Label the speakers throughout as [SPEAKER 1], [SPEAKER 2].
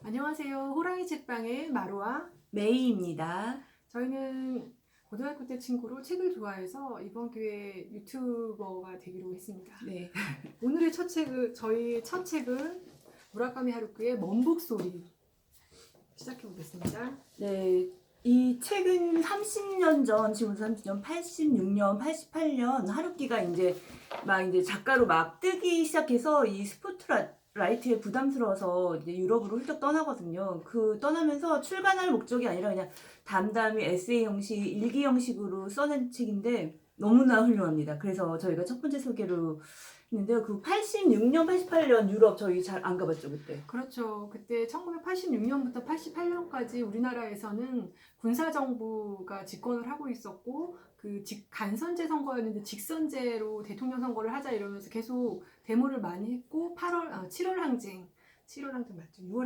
[SPEAKER 1] 안녕하세요. 호랑이 책방의 마루와
[SPEAKER 2] 메이입니다.
[SPEAKER 1] 저희는 고등학교 때 친구로 책을 좋아해서 이번 기회에 유튜버가 되기로 했습니다.
[SPEAKER 2] 네.
[SPEAKER 1] 오늘의 저희 첫 책은 무라카미 하루키의 먼북소리 시작해 보겠습니다.
[SPEAKER 2] 네. 이 책은 30년 전, 지금부터 30년, 86년, 88년 하루키가 이제 작가로 막 뜨기 시작해서 이 스포트라이트에 부담스러워서 이제 유럽으로 훌쩍 떠나거든요. 그 떠나면서 출간할 목적이 아니라 그냥 담담히 에세이 형식, 일기 형식으로 써낸 책인데 너무나 훌륭합니다. 그래서 저희가 첫 번째 소개로 했는데요. 그 86년, 88년 유럽 저희 잘 안 가봤죠, 그때.
[SPEAKER 1] 그렇죠. 그때 1986년부터 88년까지 우리나라에서는 군사정부가 집권을 하고 있었고, 간선제 선거였는데 직선제로 대통령 선거를 하자 이러면서 계속 데모를 많이 했고, 7월 항쟁. 7월 항쟁 맞죠? 6월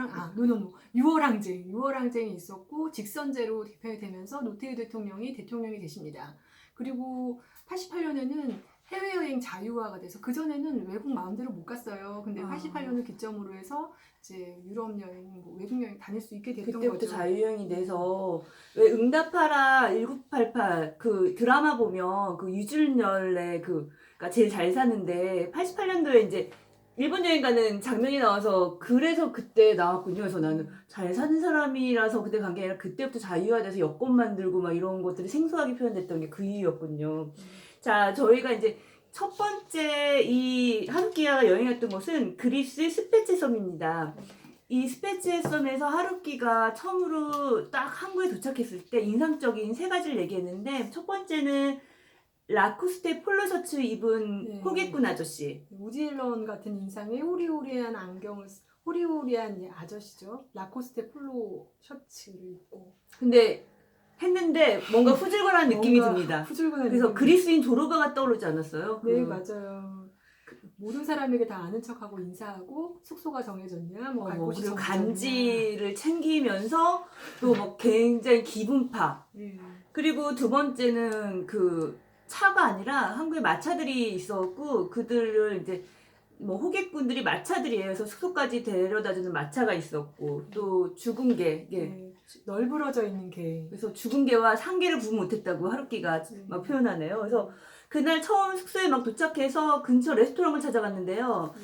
[SPEAKER 1] 항쟁. 6월 항쟁이 있었고, 직선제로 개편이 되면서 노태우 대통령이 되십니다. 그리고 88년에는 해외여행 자유화가 돼서 그전에는 외국 마음대로 못 갔어요. 근데 88년을 기점으로 해서 이제 유럽 여행, 외국 여행 다닐 수 있게 됐던
[SPEAKER 2] 그때부터
[SPEAKER 1] 거죠.
[SPEAKER 2] 자유여행이 돼서 왜 응답하라 1988 그 드라마 보면 그 유줄열의 그가 제일 잘 사는데 88년도에 이제 일본 여행 가는 장면이 나와서 그래서 그때 나왔군요. 그래서 나는 잘 사는 사람이라서 그때 간 게 아니라 그때부터 자유화돼서 여권 만들고 막 이런 것들이 생소하게 표현됐던 게 그 이유였군요. 자, 저희가 이제 첫 번째 이 하루키가 여행했던 곳은 그리스 스페체 섬입니다. 이 스페체 섬에서 하루키가 처음으로 딱 항구에 도착했을 때 인상적인 세 가지를 얘기했는데 첫 번째는 라코스테 폴로 셔츠 입은
[SPEAKER 1] 네.
[SPEAKER 2] 호객꾼 아저씨.
[SPEAKER 1] 우디 앨런 같은 인상의 호리호리한 아저씨죠. 라코스테 폴로 셔츠를 입고.
[SPEAKER 2] 근데 했는데 뭔가 후질근한 느낌이
[SPEAKER 1] 뭔가
[SPEAKER 2] 듭니다.
[SPEAKER 1] 후줄근한
[SPEAKER 2] 그래서
[SPEAKER 1] 느낌이.
[SPEAKER 2] 그리스인 조르바가 떠오르지 않았어요?
[SPEAKER 1] 네, 맞아요. 모든 사람에게 다 아는 척하고 인사하고 숙소가 정해졌냐, 뭐 갈 곳이
[SPEAKER 2] 그리고
[SPEAKER 1] 정해졌냐.
[SPEAKER 2] 간지를 챙기면서 또 뭐 굉장히 기분파.
[SPEAKER 1] 네.
[SPEAKER 2] 그리고 두 번째는 그 차가 아니라 한국에 마차들이 있었고 그들을 이제 뭐 호객꾼들이 마차들이에요. 그래서 숙소까지 데려다주는 마차가 있었고 또 죽은 개. 예.
[SPEAKER 1] 네, 널브러져 있는 개.
[SPEAKER 2] 그래서 죽은 개와 상개를 구분 못했다고 하루키가 막 표현하네요. 그래서 그날 처음 숙소에 막 도착해서 근처 레스토랑을 찾아갔는데요.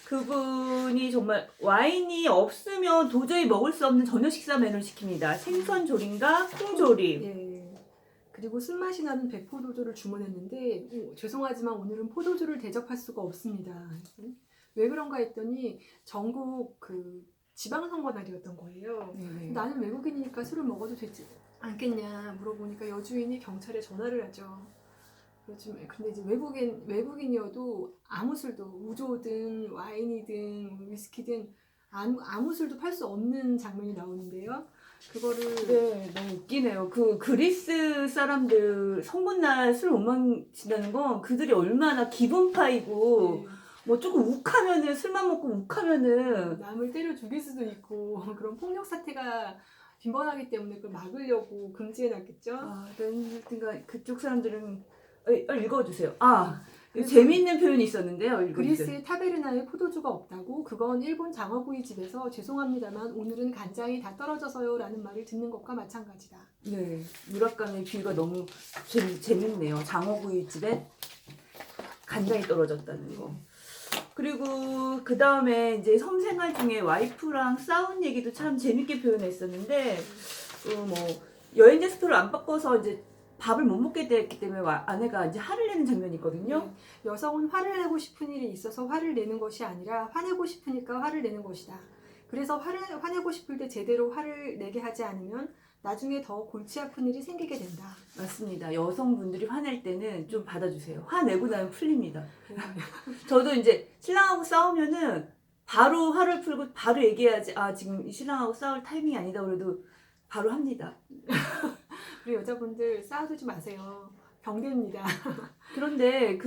[SPEAKER 2] 그분이 정말 와인이 없으면 도저히 먹을 수 없는 저녁 식사 메뉴를 시킵니다. 생선 조림과 콩조림.
[SPEAKER 1] 예. 그리고 쓴맛이 나는 백포도주를 주문했는데 죄송하지만 오늘은 포도주를 대접할 수가 없습니다. 왜 그런가 했더니 전국 지방선거 날이었던 거예요. 나는 외국인이니까 술을 먹어도 되지 않겠냐 물어보니까 여주인이 경찰에 전화를 하죠. 근데 이제 외국인이어도 아무 술도 우조든 와인이든 위스키든 아무 술도 팔 수 없는 장면이 나오는데요. 그거를
[SPEAKER 2] 네, 너무 웃기네요. 그 그리스 사람들 성군날 술 못 마신다는 건 그들이 얼마나 기분파이고 뭐 조금 욱하면은 술만 먹고 욱하면은
[SPEAKER 1] 남을 때려 죽일 수도 있고 그런 폭력 사태가 빈번하기 때문에 그걸 막으려고 금지해놨겠죠.
[SPEAKER 2] 그러니까 그쪽 사람들은 읽어주세요.
[SPEAKER 1] 그래서
[SPEAKER 2] 재미있는 표현이 있었는데요. 읽어주세요.
[SPEAKER 1] 그리스의 타베르나에 포도주가 없다고 그건 일본 장어구이 집에서 죄송합니다만 오늘은 간장이 다 떨어져서요 라는 말을 듣는 것과 마찬가지다.
[SPEAKER 2] 네, 무라카미 비유가 너무 재밌네요. 장어구이 집에 간장이 떨어졌다는 거. 그리고 그 다음에 이제 섬생활 중에 와이프랑 싸운 얘기도 참 재밌게 표현했었는데, 뭐 여행 제스처를 안 바꿔서 이제 밥을 못 먹게 됐기 때문에 아내가 이제 화를 내는 장면이 있거든요.
[SPEAKER 1] 여성은 화를 내고 싶은 일이 있어서 화를 내는 것이 아니라 화내고 싶으니까 화를 내는 것이다. 그래서 화내고 싶을 때 제대로 화를 내게 하지 않으면 나중에 더 골치 아픈 일이 생기게 된다.
[SPEAKER 2] 맞습니다. 여성분들이 화낼 때는 좀 받아주세요. 화내고 나면 풀립니다. 저도 이제 신랑하고 싸우면은 바로 화를 풀고 바로 얘기해야지. 지금 신랑하고 싸울 타이밍이 아니다 그래도 바로 합니다.
[SPEAKER 1] 우리 여자분들 싸우지 마세요. 병됩니다.
[SPEAKER 2] 그런데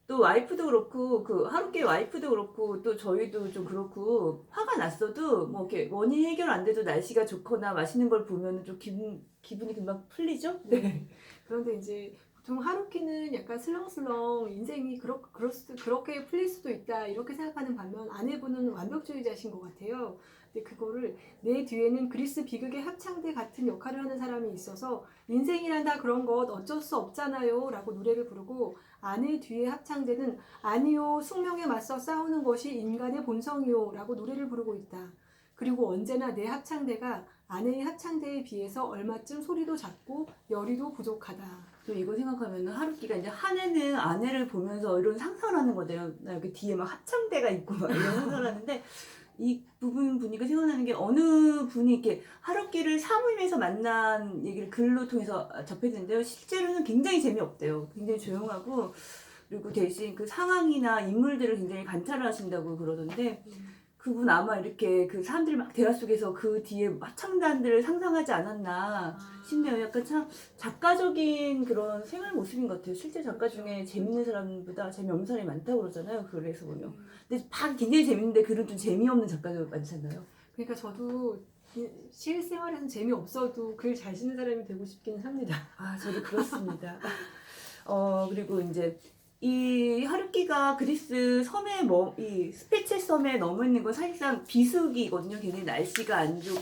[SPEAKER 2] 또 와이프도 그렇고 하루키 와이프도 그렇고 또 저희도 좀 그렇고 화가 났어도 뭐 이렇게 원인 해결 안 돼도 날씨가 좋거나 맛있는 걸 보면은 좀 기분이 금방 풀리죠?
[SPEAKER 1] 네. 그런데 이제 보통 하루키는 약간 슬렁슬렁 인생이 그렇게 풀릴 수도 있다 이렇게 생각하는 반면 아내분은 완벽주의자신 것 같아요. 근데 그거를 내 뒤에는 그리스 비극의 합창대 같은 역할을 하는 사람이 있어서 인생이란 다 그런 것 어쩔 수 없잖아요 라고 노래를 부르고 아내 뒤에 합창대는 아니요 숙명에 맞서 싸우는 것이 인간의 본성이요 라고 노래를 부르고 있다. 그리고 언제나 내 합창대가 아내의 합창대에 비해서 얼마쯤 소리도 작고 열의도 부족하다.
[SPEAKER 2] 또 이거 생각하면 하루키가 이제 한해는 아내를 보면서 이런 상상을 하는 거대요. 나 이렇게 뒤에 막 합창대가 있고 막 이런 상상을 하는데 이 부분 보니까 생각나는 게 어느 분이 이렇게 하루키를 사무임에서 만난 얘기를 글로 통해서 접했는데요. 실제로는 굉장히 재미없대요. 굉장히 조용하고 그리고 대신 그 상황이나 인물들을 굉장히 관찰을 하신다고 그러던데 그분 아마 이렇게 그 사람들이 막 대화 속에서 그 뒤에 합창단들을 상상하지 않았나 싶네요. 약간 참 작가적인 그런 생활 모습인 것 같아요. 실제 작가 중에 재밌는 사람보다 재미없는 사람이 많다고 그러잖아요. 글에서 보면. 근데 굉장히 재밌는데 글은 좀 재미없는 작가도 많잖아요.
[SPEAKER 1] 그러니까 저도 실생활에서는 재미없어도 글 잘 쓰는 사람이 되고 싶기는 합니다.
[SPEAKER 2] 아, 저도 그렇습니다. 그리고 이제 이 하루키가 그리스 섬에 이 스페체 섬에 넘어 있는 건 사실상 비수기거든요. 굉장히 날씨가 안 좋고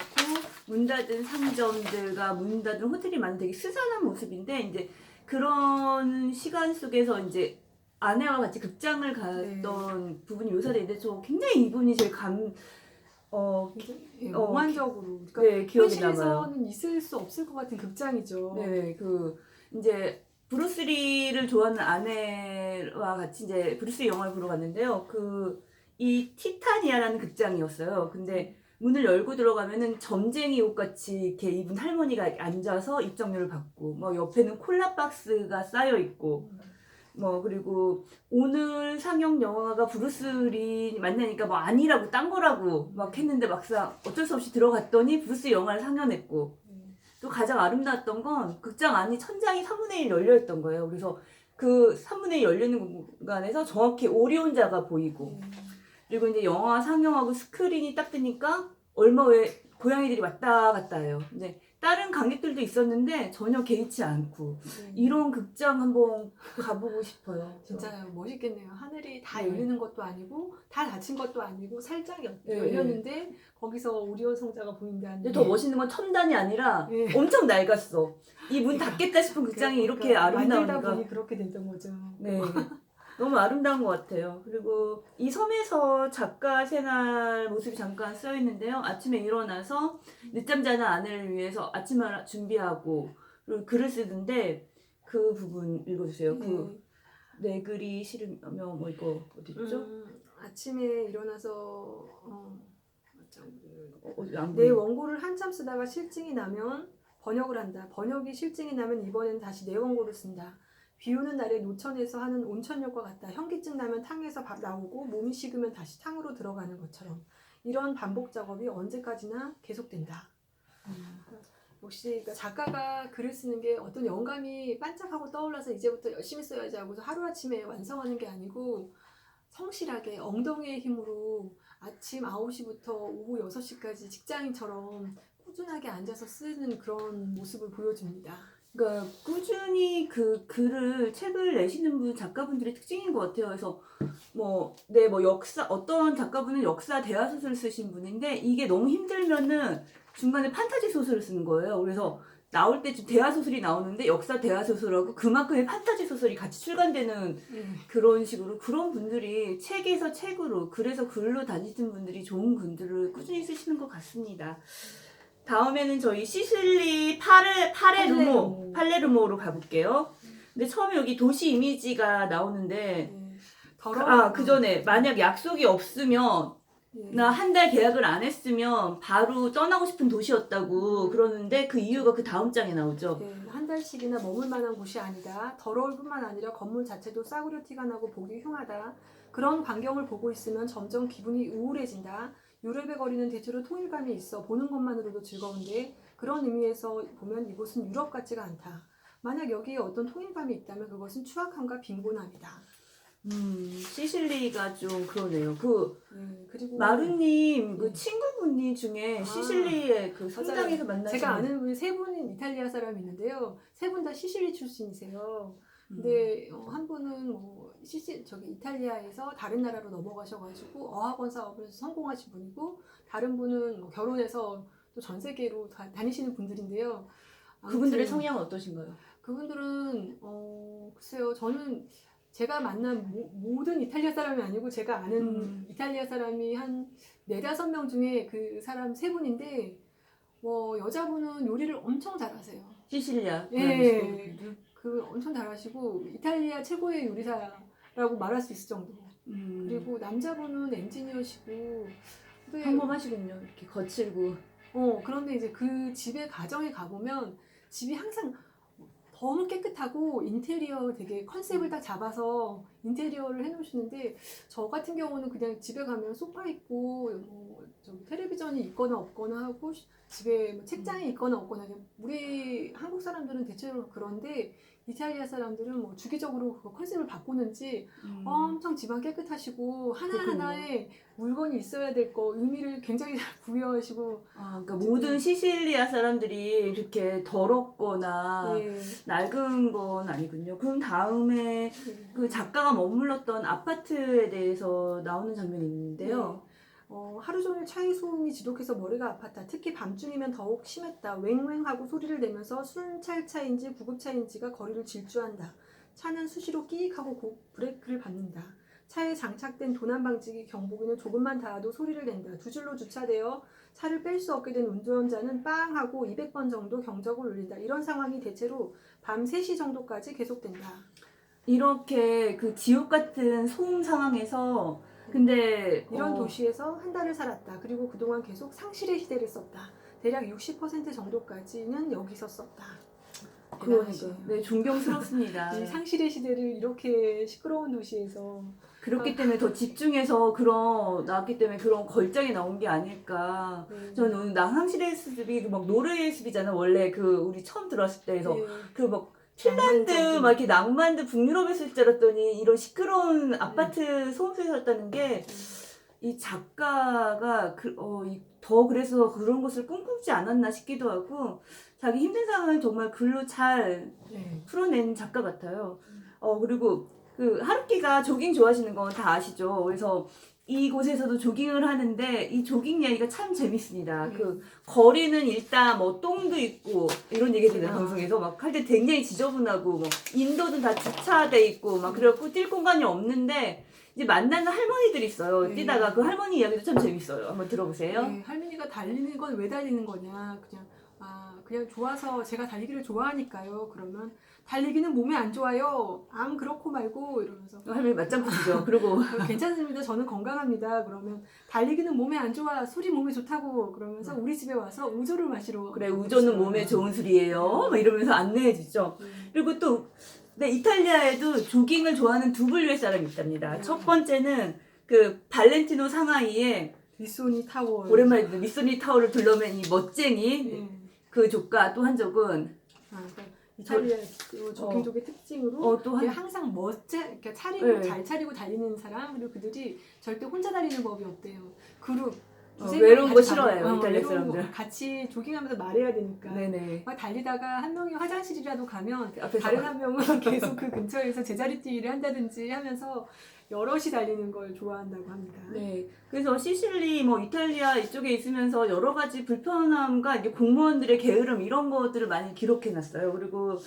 [SPEAKER 2] 문 닫은 상점들과 문 닫은 호텔이 많은 되게 스산한 모습인데 이제 그런 시간 속에서 이제 아내와 같이 극장을 갔던 부분이 묘사되어 있는데 저 굉장히 이분이 제일
[SPEAKER 1] 몽환적으로 그러니까
[SPEAKER 2] 네, 기억이 남아요.
[SPEAKER 1] 현실에서는 있을 수 없을 것 같은 극장이죠.
[SPEAKER 2] 네, 이제 브루스리를 좋아하는 아내와 같이 이제 브루스리 영화를 보러 갔는데요. 이 티타니아라는 극장이었어요. 근데 문을 열고 들어가면은 점쟁이 옷 같이 이렇게 입은 할머니가 앉아서 입장료를 받고, 뭐 옆에는 콜라 박스가 쌓여 있고, 뭐 그리고 오늘 상영 영화가 브루스리 만나니까 뭐 아니라고 딴 거라고 막 했는데 막상 어쩔 수 없이 들어갔더니 브루스 영화를 상영했고. 또 가장 아름다웠던 건 극장 안이 천장이 3분의 1 열려있던 거예요. 그래서 그 3분의 1 열려있는 공간에서 정확히 오리온자가 보이고 그리고 이제 영화 상영하고 스크린이 딱 뜨니까 얼마 후에 고양이들이 왔다 갔다 해요. 이제 다른 관객들도 있었는데 전혀 개의치 않고 이런 극장 한번 가보고 싶어요.
[SPEAKER 1] 진짜 멋있겠네요. 하늘이 다 열리는 것도 아니고 다 닫힌 것도 아니고 살짝 열렸는데 거기서 오리온 성자가 보인다는.
[SPEAKER 2] 근데 더 멋있는 건 첨단이 아니라 엄청 낡았어. 이 문 닫겠다 싶은 극장이 이렇게 아름다우니까.
[SPEAKER 1] 만들다 보니 그렇게 됐던 거죠.
[SPEAKER 2] 네. 너무 아름다운 것 같아요. 그리고 이 섬에서 작가 생활 모습이 잠깐 써 있는데요. 아침에 일어나서 늦잠 자는 아내를 위해서 아침을 준비하고 그리고 글을 쓰는데 그 부분 읽어주세요. 내 글이 싫으면 뭐 이거 어디 있죠?
[SPEAKER 1] 아침에 일어나서 내 원고를 한참 쓰다가 실증이 나면 번역을 한다. 번역이 실증이 나면 이번엔 다시 내 원고를 쓴다. 비 오는 날에 노천에서 하는 온천욕과 같다. 현기증 나면 탕에서 밥 나오고 몸이 식으면 다시 탕으로 들어가는 것처럼 이런 반복 작업이 언제까지나 계속된다. 역시 그러니까 작가가 글을 쓰는 게 어떤 영감이 반짝하고 떠올라서 이제부터 열심히 써야지 하고서 하루아침에 완성하는 게 아니고 성실하게 엉덩이의 힘으로 아침 9시부터 오후 6시까지 직장인처럼 꾸준하게 앉아서 쓰는 그런 모습을 보여줍니다.
[SPEAKER 2] 그러니까 꾸준히 책을 내시는 분 작가분들의 특징인 것 같아요. 그래서 뭐 역사 어떤 작가분은 역사 대화 소설을 쓰신 분인데 이게 너무 힘들면은 중간에 판타지 소설을 쓰는 거예요. 그래서 나올 때쯤 대화 소설이 나오는데 역사 대화 소설하고 그만큼의 판타지 소설이 같이 출간되는 그런 식으로 그런 분들이 책에서 책으로 글에서 글로 다니시는 분들이 좋은 글들을 꾸준히 쓰시는 것 같습니다. 다음에는 저희 시실리 팔레르모로 가볼게요. 근데 처음에 여기 도시 이미지가 나오는데 그 전에 만약 약속이 없으면 나 한 달 계약을 안 했으면 바로 떠나고 싶은 도시였다고 그러는데 그 이유가 그 다음 장에 나오죠.
[SPEAKER 1] 한 달씩이나 머물 만한 곳이 아니다. 더러울 뿐만 아니라 건물 자체도 싸구려 티가 나고 보기 흉하다. 그런 광경을 보고 있으면 점점 기분이 우울해진다. 유럽의 거리는 대체로 통일감이 있어 보는 것만으로도 즐거운데 그런 의미에서 보면 이곳은 유럽 같지가 않다. 만약 여기에 어떤 통일감이 있다면 그것은 추악함과 빈곤함이다.
[SPEAKER 2] 시실리가 좀 그러네요.
[SPEAKER 1] 그리고
[SPEAKER 2] 마루님 그 친구분이 중에 시실리의 그 성당에서 만나신
[SPEAKER 1] 제가 아는 분이 3분 이탈리아 사람이 있는데요. 3분 다 시실리 출신이세요. 근데 한 분은 뭐 저기 이탈리아에서 다른 나라로 넘어가셔가지고 어학원 사업을 성공하신 분이고, 다른 분은 뭐 결혼해서 또 전 세계로 다니시는 분들인데요.
[SPEAKER 2] 그분들의
[SPEAKER 1] 아무튼
[SPEAKER 2] 성향은 어떠신가요?
[SPEAKER 1] 그분들은 글쎄요, 저는 제가 만난 모든 이탈리아 사람이 아니고 제가 아는 이탈리아 사람이 한 4~5명 중에 그 사람 3분인데, 여자분은 요리를 엄청 잘하세요.
[SPEAKER 2] 시실리아 고향이시고
[SPEAKER 1] 예,
[SPEAKER 2] 그분들?
[SPEAKER 1] 그 엄청 잘하시고 이탈리아 최고의 요리사라고 말할 수 있을 정도. 그리고 남자분은 엔지니어시고, 근데
[SPEAKER 2] 평범하시군요. 이렇게 거칠고.
[SPEAKER 1] 그런데 이제 그 집에 가정에 가보면 집이 항상 너무 깨끗하고 인테리어 되게 컨셉을 딱 잡아서 인테리어를 해놓으시는데, 저 같은 경우는 그냥 집에 가면 소파 있고 뭐 저기 텔레비전이 있거나 없거나 하고 집에 뭐 책장이 있거나 없거나, 우리 한국 사람들은 대체로 그런데 이탈리아 사람들은 뭐 주기적으로 그 컨셉을 바꾸는지 엄청 집안 깨끗하시고 하나하나에 물건이 있어야 될 거 의미를 굉장히 잘 부여하시고.
[SPEAKER 2] 그러니까 모든 시실리아 사람들이 이렇게 더럽거나
[SPEAKER 1] 예.
[SPEAKER 2] 낡은 건 아니군요. 그럼 다음에 그 작가가 머물렀던 아파트에 대해서 나오는 장면이 있는데요.
[SPEAKER 1] 하루 종일 차의 소음이 지독해서 머리가 아팠다. 특히 밤중이면 더욱 심했다. 왱왱하고 소리를 내면서 순찰차인지 구급차인지가 거리를 질주한다. 차는 수시로 끼익하고 브레이크를 밟는다. 차에 장착된 도난방지기 경보기는 조금만 닿아도 소리를 낸다. 두 줄로 주차되어 차를 뺄 수 없게 된 운전자는 빵 하고 200번 정도 경적을 울린다. 이런 상황이 대체로 밤 3시 정도까지 계속된다.
[SPEAKER 2] 이렇게 그 지옥 같은 소음 상황에서 근데
[SPEAKER 1] 이런 도시에서 한 달을 살았다. 그리고 그동안 계속 상실의 시대를 썼다. 대략 60% 정도까지는 여기서 썼다.
[SPEAKER 2] 그러니까 네, 존경스럽습니다.
[SPEAKER 1] 이 상실의 시대를 이렇게 시끄러운 도시에서.
[SPEAKER 2] 그렇기 때문에 더 집중해서 나왔기 때문에 그런 걸작이 나온 게 아닐까. 저는 오늘 상실의 숲이 막 노르웨이 숲이잖아. 원래 그 우리 처음 들어왔을 때에서 그 막 핀란드 막 이렇게 낭만드 북유럽에서 있을 줄 알았더니 이런 시끄러운 아파트 소음 속에 살았다는 게 이 작가가 더 그래서 그런 것을 꿈꾸지 않았나 싶기도 하고, 자기 힘든 상황을 정말 글로 잘 풀어낸 작가 같아요. 그리고 그 하루키가 조깅 좋아하시는 건 다 아시죠? 그래서 이곳에서도 조깅을 하는데 이 조깅 이야기가 참 재밌습니다. 그 거리는 일단 뭐 똥도 있고 이런 얘기들이 방송에서 막 할 때 굉장히 지저분하고 뭐 인도는 다 주차돼 있고 막 그래갖고 뛸 공간이 없는데 이제 만나는 할머니들이 있어요. 뛰다가 그 할머니 이야기도 참 재밌어요. 한번 들어보세요.
[SPEAKER 1] 할머니가 달리는 건 왜 달리는 거냐, 그냥 좋아서, 제가 달리기를 좋아하니까요. 그러면 달리기는 몸에 안 좋아요. 그렇고 말고 이러면서.
[SPEAKER 2] 할머니 맞장구 치죠. 그리고
[SPEAKER 1] 괜찮습니다. 저는 건강합니다. 그러면 달리기는 몸에 안 좋아. 술이 몸에 좋다고 그러면서 우리 집에 와서 우조를 마시러.
[SPEAKER 2] 그래, 우조는 몸에 좋은 술이에요. 막 이러면서 안내해 주죠. 그리고 또 이탈리아에도 조깅을 좋아하는 두 부류의 사람이 있답니다. 첫 번째는 그 발렌티노 상하이의
[SPEAKER 1] 미소니 타워.
[SPEAKER 2] 오랜만에 미소니 타워를 둘러맨 이 멋쟁이 그 조카. 또 한 적은
[SPEAKER 1] 그러니까 이탈리아 조깅족의 특징으로
[SPEAKER 2] 또
[SPEAKER 1] 항상 이렇게 차리고 잘 차리고 달리는 사람, 그리고 그들이 절대 혼자 달리는 법이 없대요. 그룹.
[SPEAKER 2] 외로운 거 싫어해요. 이탈리아 사람들.
[SPEAKER 1] 같이 조깅하면서 말해야 되니까.
[SPEAKER 2] 네네.
[SPEAKER 1] 막 달리다가 한 명이 화장실이라도 가면
[SPEAKER 2] 앞에서
[SPEAKER 1] 다른 한 명은 계속 그 근처에서 제자리 뛰기를 한다든지 하면서 여럿이 달리는 걸 좋아한다고 합니다.
[SPEAKER 2] 네. 그래서 시실리, 이탈리아 이쪽에 있으면서 여러 가지 불편함과 이게 공무원들의 게으름 이런 것들을 많이 기록해놨어요. 그리고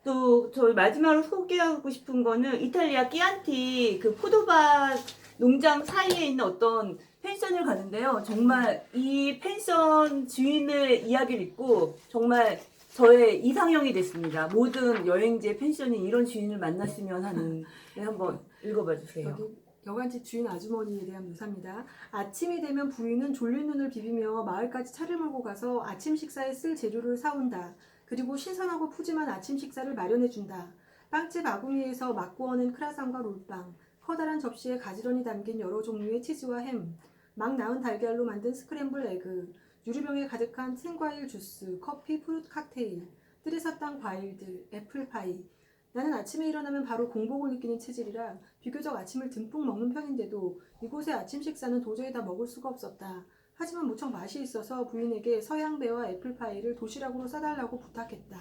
[SPEAKER 2] 또 저희 마지막으로 소개하고 싶은 거는 이탈리아 끼안티 그 포도밭 농장 사이에 있는 어떤 펜션을 가는데요. 정말 이 펜션 주인의 이야기를 읽고 정말 저의 이상형이 됐습니다. 모든 여행지의 펜션이 이런 주인을 만났으면 하는. 네, 한번 읽어봐 주세요.
[SPEAKER 1] 여기 여관집 주인 아주머니에 대한 묘사입니다. 아침이 되면 부인은 졸린 눈을 비비며 마을까지 차를 몰고 가서 아침 식사에 쓸 재료를 사온다. 그리고 신선하고 푸짐한 아침 식사를 마련해준다. 빵집 아구미에서 막 구워낸 크라상과 롤빵, 커다란 접시에 가지런히 담긴 여러 종류의 치즈와 햄, 막 나은 달걀로 만든 스크램블 에그, 유리병에 가득한 생과일 주스, 커피, 프루트 칵테일, 뜰에서 딴 과일들, 애플파이. 나는 아침에 일어나면 바로 공복을 느끼는 체질이라 비교적 아침을 듬뿍 먹는 편인데도 이곳의 아침 식사는 도저히 다 먹을 수가 없었다. 하지만 무척 맛이 있어서 부인에게 서양배와 애플파이를 도시락으로 싸달라고 부탁했다.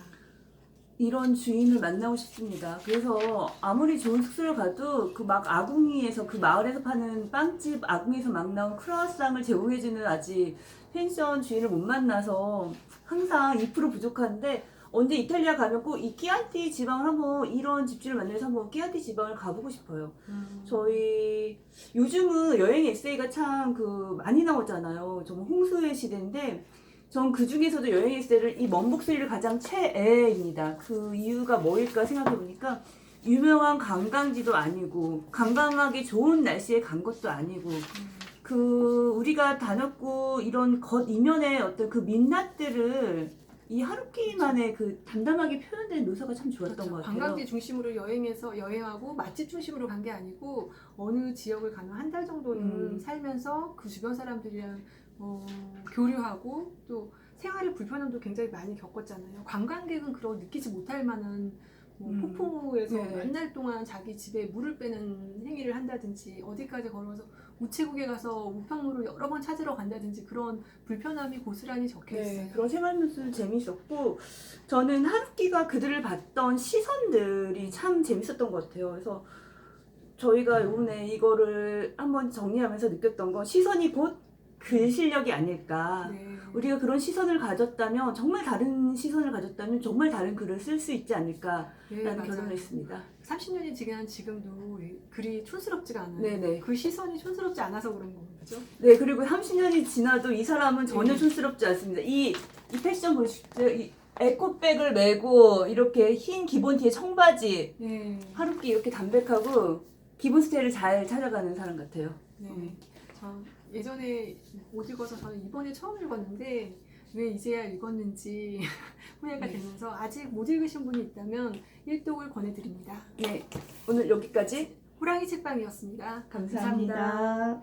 [SPEAKER 2] 이런 주인을 만나고 싶습니다. 그래서 아무리 좋은 숙소를 가도 그 막 아궁이에서 그 마을에서 파는 빵집 아궁이에서 막 나온 크로아상을 제공해주는 아직 펜션 주인을 못 만나서 항상 2% 부족한데 언제 이탈리아 가면 꼭 이 끼안티 지방을 한번 이런 집주인을 만나서 한번 끼안티 지방을 가보고 싶어요. 저희 요즘은 여행 에세이가 참 그 많이 나오잖아요. 정말 홍수의 시대인데 전 그 중에서도 여행 에세이를 이 먼 목소리를 가장 최애입니다. 그 이유가 뭐일까 생각해 보니까 유명한 관광지도 아니고 관광하기 좋은 날씨에 간 것도 아니고 그 우리가 다녔고 이런 겉 이면의 어떤 그 민낯들을 이 하루키만의 그 담담하게 표현된 묘사가 참 좋았던
[SPEAKER 1] 그렇죠.
[SPEAKER 2] 것 같아요.
[SPEAKER 1] 관광지 중심으로 여행하고 맛집 중심으로 간 게 아니고 어느 지역을 가면 한 달 정도는 살면서 그 주변 사람들이랑 교류하고 또 생활의 불편함도 굉장히 많이 겪었잖아요. 관광객은 그런 느끼지 못할 만한 폭포에서
[SPEAKER 2] 네.
[SPEAKER 1] 한 달 동안 자기 집에 물을 빼는 행위를 한다든지 어디까지 걸어서 우체국에 가서 우편물을 여러 번 찾으러 간다든지 그런 불편함이 고스란히 적혀 있어요.
[SPEAKER 2] 네, 그런 생활 모습 재밌었고 저는 하루키가 그들을 봤던 시선들이 참 재밌었던 것 같아요. 그래서 저희가 이번에 이거를 한번 정리하면서 느꼈던 건 시선이 곧 글 실력이 아닐까.
[SPEAKER 1] 네.
[SPEAKER 2] 우리가 그런 시선을 가졌다면 정말 다른 시선을 가졌다면 정말 다른 글을 쓸 수 있지 않을까라는
[SPEAKER 1] 네,
[SPEAKER 2] 결론을
[SPEAKER 1] 맞아요.
[SPEAKER 2] 했습니다.
[SPEAKER 1] 30년이 지난 지금도 글이 촌스럽지가 않아요.
[SPEAKER 2] 네네.
[SPEAKER 1] 그 시선이 촌스럽지 않아서 그런 거죠.
[SPEAKER 2] 네, 그리고 30년이 지나도 이 사람은 전혀
[SPEAKER 1] 네.
[SPEAKER 2] 촌스럽지 않습니다. 이 패션 보십시오. 이 에코백을 메고 이렇게 흰 기본 티에 청바지,
[SPEAKER 1] 네.
[SPEAKER 2] 하루키 이렇게 담백하고 기본 스타일을 잘 찾아가는 사람 같아요.
[SPEAKER 1] 네. 저 예전에 못 읽어서 저는 이번에 처음 읽었는데 왜 이제야 읽었는지 후회가
[SPEAKER 2] 네.
[SPEAKER 1] 되면서 아직 못 읽으신 분이 있다면 일독을 권해드립니다.
[SPEAKER 2] 네, 오늘 여기까지
[SPEAKER 1] 호랑이 책방이었습니다.
[SPEAKER 2] 감사합니다.